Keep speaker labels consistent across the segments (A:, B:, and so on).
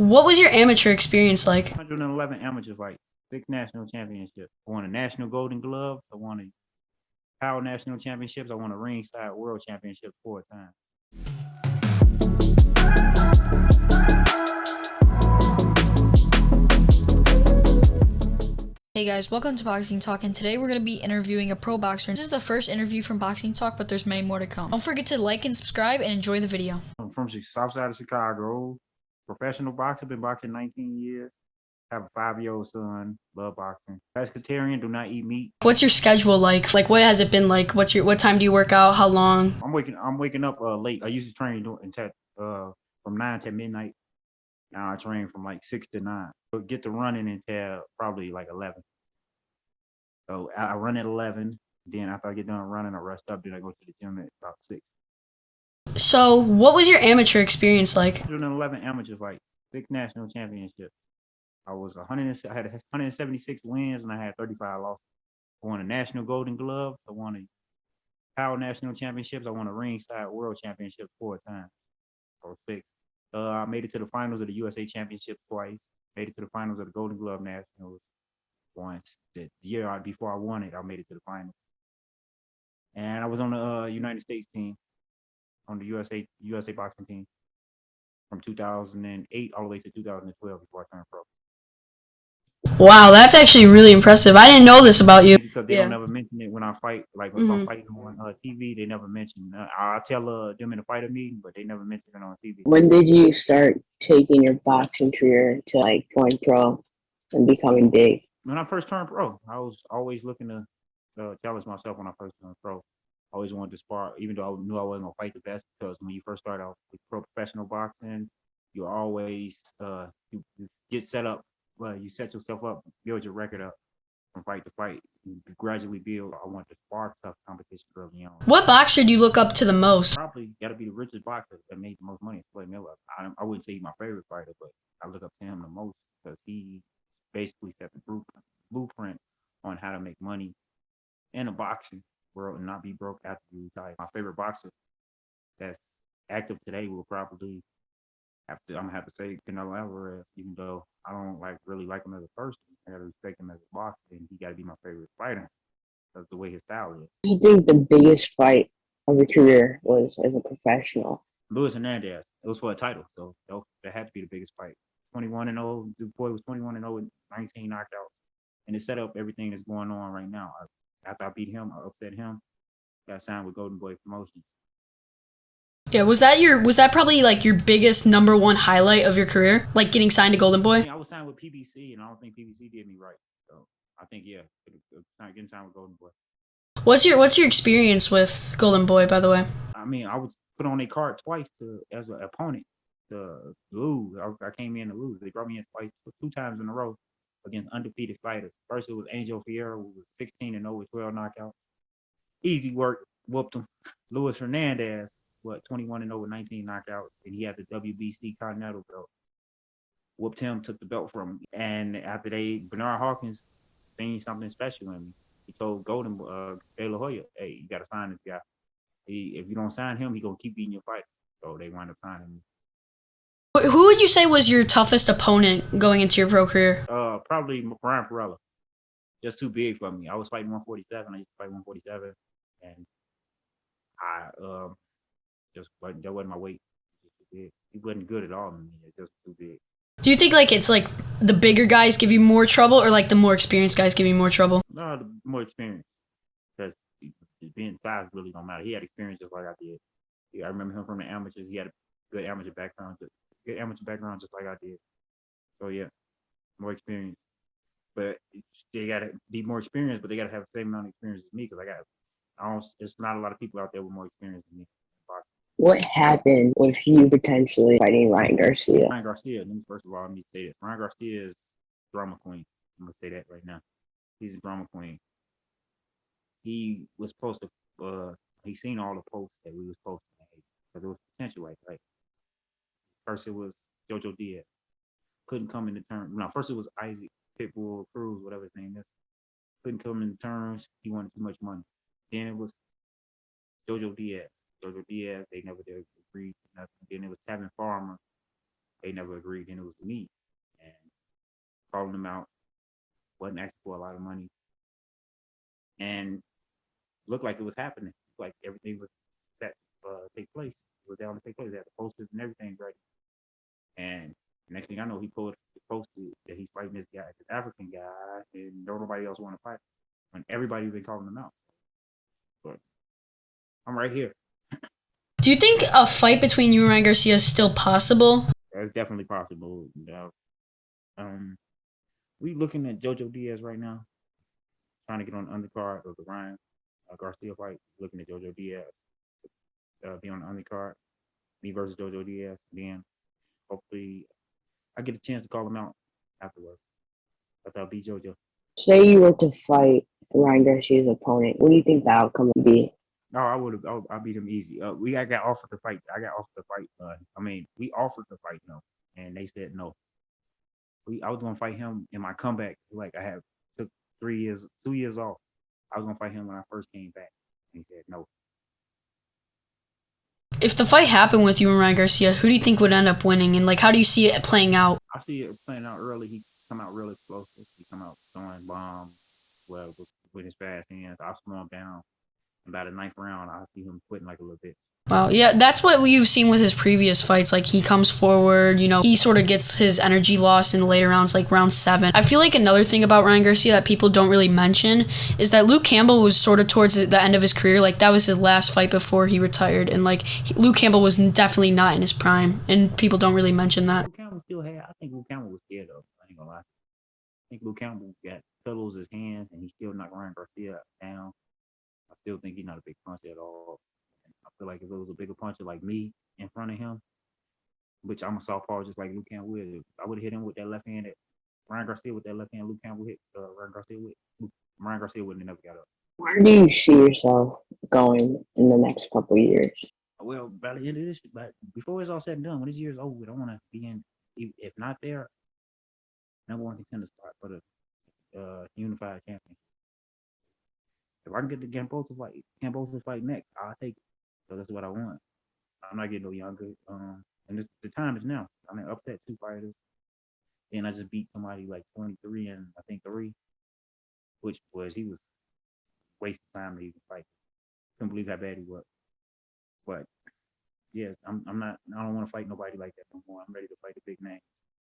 A: What was your amateur experience like?
B: 111 amateur fights, 6 national championships. I won a national Golden Glove. I won a Power National Championships. I won a Ringside World Championship 4 times.
A: Hey guys, welcome to Boxing Talk, and today we're going to be interviewing a pro boxer. This is the first interview from Boxing Talk, but there's many more to come. Don't forget to like and subscribe and enjoy the video.
B: I'm from the south side of Chicago. Professional boxer, been boxing 19 years. Have a 5-year-old son. Love boxing. Pescatarian, do not eat meat.
A: What's your schedule like? Like, what has it been like? What time do you work out? How long?
B: I'm waking up late. I used to train from 9 to midnight. Now I train from like 6 to 9. So get to running until probably like 11. So I run at 11. Then after I get done running, I rest up. Then I go to the gym at about 6.
A: So, what was your amateur experience like?
B: 111 amateur fights, 6 national championships. I had 176 wins and I had 35 losses. I won a national Golden Glove. I won a Power National Championships. I won a Ringside World Championship 4 times, or 6. I made it to the finals of the USA Championship twice. Made it to the finals of the Golden Glove Nationals once. The year before I won it, I made it to the finals. And I was on the United States team, on the USA boxing team from 2008 all the way to 2012 before I turned pro.
A: Wow, that's actually really impressive. I didn't know this about you.
B: Because they don't ever mention it when I fight. Like if I'm fighting on TV, they never mention. I tell them in the fighter meeting, but they never mention it on TV.
C: When did you start taking your boxing career to like going pro and becoming big?
B: When I first turned pro, I was always looking to challenge myself when I first turned pro. I always wanted to spar, even though I knew I wasn't gonna fight the best. Because when you first start out with professional boxing, you always you get set up. Well, you set yourself up, build your record up from fight to fight. You gradually build. I want to spar tough competition early on.
A: What boxer do you look up to the most?
B: Probably got to be the richest boxer that made the most money, Floyd Miller. I wouldn't say he's my favorite fighter, but I look up to him the most because he basically set the blueprint on how to make money in a boxing world and not be broke after you retire. My favorite boxer that's active today will probably I'm gonna have to say Canelo Alvarez, even though I don't really like him as a person. I gotta respect him as a boxer, and he gotta be my favorite fighter. That's the way his style is.
C: Do you think the biggest fight of your career was as a professional?
B: Luis Hernandez. It was for a title, so that had to be the biggest fight. 21-0. The boy was 21-0 with 19 knockouts, and it set up everything that's going on right now. After I beat him, I upset him. Got signed with Golden Boy Promotions.
A: Yeah, was that probably like your biggest number one highlight of your career? Like getting signed to Golden Boy?
B: I was signed with PBC, and I don't think PBC did me right. So I think getting signed with Golden Boy.
A: What's your experience with Golden Boy, by the way?
B: I mean, I was put on a card twice as an opponent to lose. I came in to lose. They brought me in twice, 2 times in a row against undefeated fighters. First, it was Angel Fierro, who was 16-0 with 12 knockouts. Easy work, whooped him. Luis Hernandez, 21-0 with 19 knockouts, and he had the WBC Continental belt. Whooped him, took the belt from him. And after Bernard Hawkins seen something special in me. He told Golden De La Hoya, hey, you got to sign this guy. If you don't sign him, he going to keep beating your fight. So they wind up signing me.
A: Who would you say was your toughest opponent going into your pro career?
B: Probably Brian Perella. Just too big for me. I was fighting 147. I used to fight 147. And that wasn't my weight. He wasn't good at all. It's just too big.
A: Do you think it's like the bigger guys give you more trouble, or like the more experienced guys give you more trouble?
B: No, the more experience. Because being size really don't matter. He had experience just like I did. Yeah, I remember him from the amateurs. He had a good amateur background, just like I did. So yeah, more experience. But they gotta be more experienced, but they gotta have the same amount of experience as me because there's not a lot of people out there with more experience than me.
C: What happened with you potentially fighting Ryan Garcia?
B: Ryan Garcia, first of all, let me say this. Ryan Garcia is drama queen. I'm gonna say that right now. He's a drama queen. He was supposed to he seen all the posts that we was posting because it was potential like first it was Jojo Diaz. Couldn't come into terms. No, first it was Isaac Pitbull Cruz, whatever his name is. Couldn't come into terms. He wanted too much money. Then it was Jojo Diaz. They never did agree to nothing. Then it was Tevin Farmer. they never agreed, and it was me. And calling them out, wasn't asking for a lot of money, and looked like it was happening. Like everything was set take place. It was down to take place. They had the posters and everything ready. And next thing I know, he posted that he's fighting this guy, this African guy, and don't nobody else want to fight. When everybody been calling him out. But I'm right here.
A: Do you think a fight between you and Ryan Garcia is still possible?
B: That's definitely possible. Um, we looking at JoJo Diaz right now, trying to get on the undercard of the Ryan Garcia fight. Looking at JoJo Diaz be on the undercard, me versus JoJo Diaz. Then hopefully I get a chance to call him out afterwards. But I'll beat JoJo.
C: Say you were to fight Ryan Garcia's opponent, what do you think the outcome would be?
B: No, I would have. I beat him easy. I got offered to fight. I got offered to fight. I mean, we offered to fight him, and they said no. I was gonna fight him in my comeback. Like I had took 2 years off. I was gonna fight him when I first came back. And he said no.
A: If the fight happened with you and Ryan Garcia, who do you think would end up winning? And like, how do you see it playing out?
B: I see it playing out early. He come out real explosive. He come out throwing bombs, well, with his fast hands. I'll slow him down. About the ninth round, I see him quitting like a little bit.
A: Wow, yeah, that's what you've seen with his previous fights. Like, he comes forward, he sort of gets his energy lost in the later rounds, like round 7. I feel like another thing about Ryan Garcia that people don't really mention is that Luke Campbell was sort of towards the end of his career. Like, that was his last fight before he retired. And, like, Luke Campbell was definitely not in his prime. And people don't really mention that.
B: Luke Campbell I think Luke Campbell was scared of. I ain't gonna lie. I think Luke Campbell got pillows in his hands, and he still knocked Ryan Garcia down. I still think he's not a big puncher at all. And I feel like if it was a bigger puncher like me in front of him, which I'm a southpaw just like Luke Campbell is, I would have hit him with that left hand that Ryan Garcia with that left hand Luke Campbell hit Ryan Garcia with. Ryan Garcia wouldn't have never got up.
C: Where do you see yourself going in the next couple of years?
B: Well, by the end of this, but before it's all said and done, when this year's over, I want to be in, if not there, #1 contender spot for the unified champion. If I can get the Gamboa fight next, I'll take it. So that's what I want. I'm not getting no younger. And the time is now. I mean, upset 2 fighters. Then I just beat somebody like 23 and I think 3, which was he was wasting time to even fight. Couldn't believe how bad he was. But yes, I'm not. I don't want to fight nobody like that no more. I'm ready to fight the big name.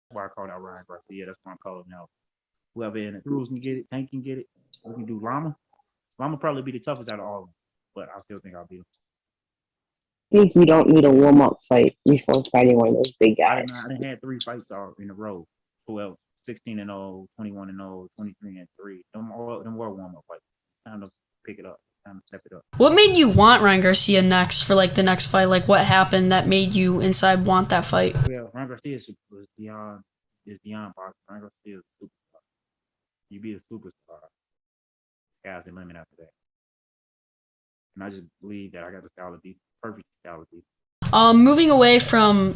B: That's why I called out Ryan Garcia. That's why I'm calling out whoever in the crews can get it. Tank can get it. We can do Lama. Lama probably be the toughest out of all of them, but I still think I'll beat him.
C: I think you don't need a warm-up fight before fighting one of those big guys.
B: I done had 3 fights in a row. 12, 16-0, 21-0, 23-3. Them were warm-up fights. Time to pick it up. Time to step it up.
A: What made you want Ryan Garcia next for like the next fight? Like, what happened that made you inside want that fight?
B: Well, Ryan Garcia is beyond boxing. Ryan Garcia is a superstar. You be a superstar. Sky's the limit after that. And I just believe that I got the perfect style of defense.
A: Moving away from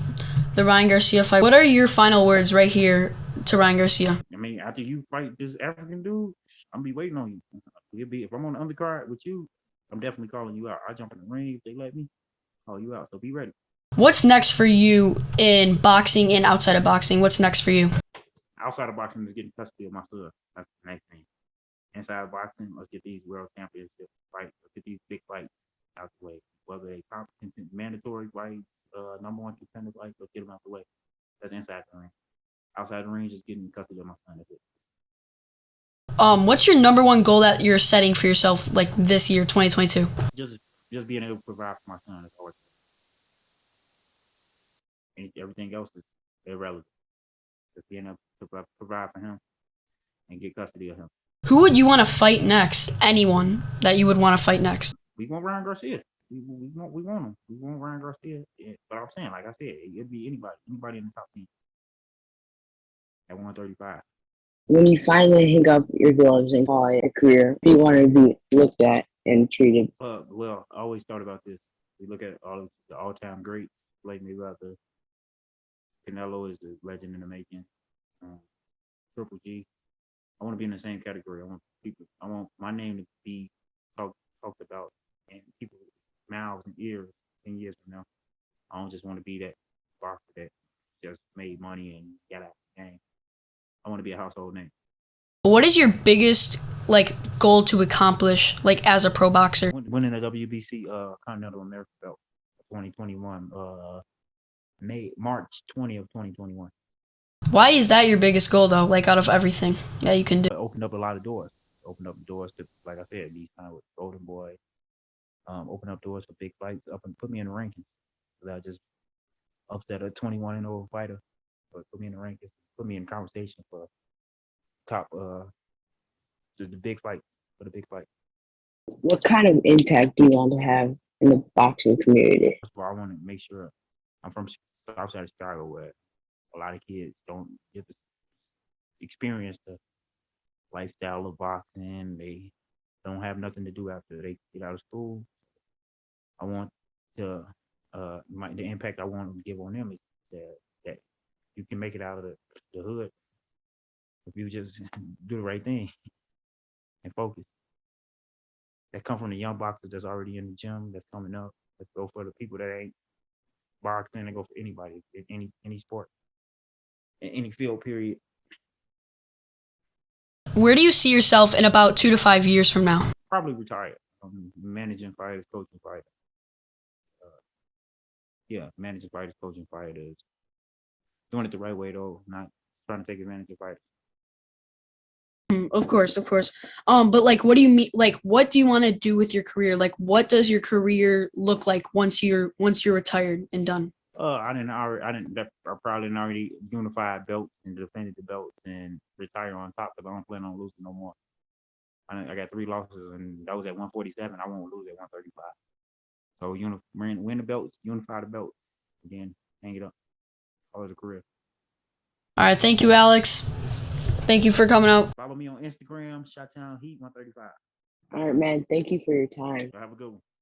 A: the Ryan Garcia fight, what are your final words right here to Ryan Garcia?
B: I mean, after you fight this African dude, I'm be waiting on you. If I'm on the undercard with you, I'm definitely calling you out. I jump in the ring if they let me. Call you out. So be ready.
A: What's next for you in boxing and outside of boxing? What's next for you?
B: Outside of boxing is getting custody of my son. That's the next thing. Inside of boxing, let's get these world championship fights. Let's get these big fights out the way. Whether they competent, mandatory fights, #1 contender fights, let's get them out the way. That's inside the ring. Outside the ring, just getting custody of my son. That's it.
A: What's your #1 goal that you're setting for yourself, like this year, 2022?
B: Just being able to provide for my son is always. Everything else is irrelevant. Just being able to provide for him and get custody of him.
A: Who would you want to fight next? Anyone that you would want to fight next?
B: We want Ryan Garcia. We want him. We want Ryan Garcia. Yeah, but I'm saying, like I said, it'd be anybody in the top 10 at 135.
C: When you finally hang up your gloves and call it a career, do you want to be looked at and treated?
B: Well, I always thought about this. We look at all of the all-time greats. Like maybe the Canelo is a legend in the making. Triple G. I want to be in the same category. I want my name to be talked about in people's mouths and ears 10 years from now. I don't just want to be that boxer that just made money and got out of the game. I want to be a household name.
A: What is your biggest like goal to accomplish like as a pro boxer?
B: Winning the WBC Continental American belt 2021, March 20th, 2021.
A: Why is that your biggest goal though? Like out of everything that you can do?
B: It opened up a lot of doors. Opened up doors to, like I said, these time with Golden Boy. Open up doors for big fights, up and put me in the rankings. So I just upset a 21-0 fighter, but put me in the rankings, put me in conversation for top the big fight, for the big fight.
C: What kind of impact do you want to have in the boxing community?
B: First of all, I want to make sure I'm from South Side of Chicago, where a lot of kids don't get to experience the lifestyle of boxing. They don't have nothing to do after they get out of school. I want to the impact I want to give on them is that you can make it out of the hood if you just do the right thing and focus. That come from the young boxers that's already in the gym, that's coming up. Let's go for the people that ain't boxing and go for anybody in any sport, in any field, period.
A: Where do you see yourself in about 2 to 5 years from now?
B: Probably retired. Managing fighters, coaching fighters. Managing fighters, coaching fighters. Doing it the right way though, not trying to take advantage of fighters.
A: Of course. But like, what do you mean? Like, what do you want to do with your career? Like, what does your career look like once you're retired and done?
B: I probably already unified belts and defended the belts and retire on top because I don't plan on losing no more. I got 3 losses and that was at 147. I won't lose at 135. So win the belts, unify the belts, again, hang it up. Call it a career.
A: All right, thank you, Alex. Thank you for coming out.
B: Follow me on Instagram, Shottown Heat 135.
C: All right, man. Thank you for your time.
B: So have a good one.